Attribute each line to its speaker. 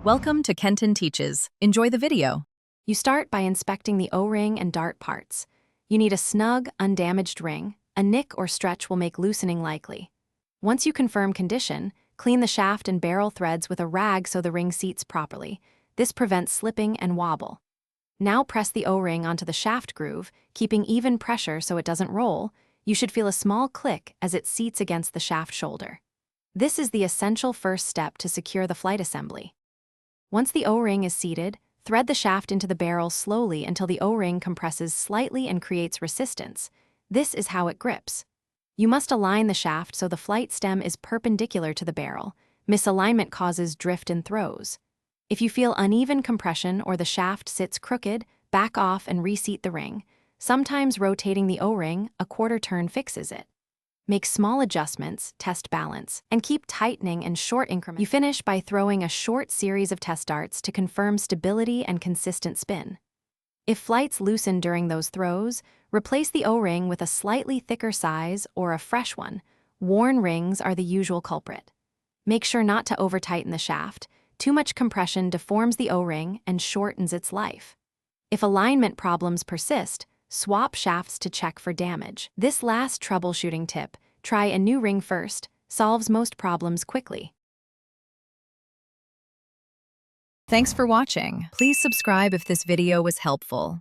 Speaker 1: Welcome to Kenton Teaches. Enjoy the video.
Speaker 2: You start by inspecting the O-ring and dart parts. You need a snug, undamaged ring. A nick or stretch will make loosening likely. Once you confirm condition, clean the shaft and barrel threads with a rag so the ring seats properly. This prevents slipping and wobble. Now press the O-ring onto the shaft groove, keeping even pressure so it doesn't roll. You should feel a small click as it seats against the shaft shoulder. This is the essential first step to secure the flight assembly. Once the O-ring is seated, thread the shaft into the barrel slowly until the O-ring compresses slightly and creates resistance. This is how it grips. You must align the shaft so the flight stem is perpendicular to the barrel. Misalignment causes drift and throws. If you feel uneven compression or the shaft sits crooked, back off and reseat the ring. Sometimes rotating the O-ring a quarter turn fixes it. Make small adjustments, test balance, and keep tightening in short increments. You finish by throwing a short series of test darts to confirm stability and consistent spin. If flights loosen during those throws, replace the O-ring with a slightly thicker size or a fresh one. Worn rings are the usual culprit. Make sure not to over-tighten the shaft. Too much compression deforms the O-ring and shortens its life. If alignment problems persist, swap shafts to check for damage. This last troubleshooting tip, try a new ring first, solves most problems quickly.
Speaker 1: Thanks for watching. Please subscribe if this video was helpful.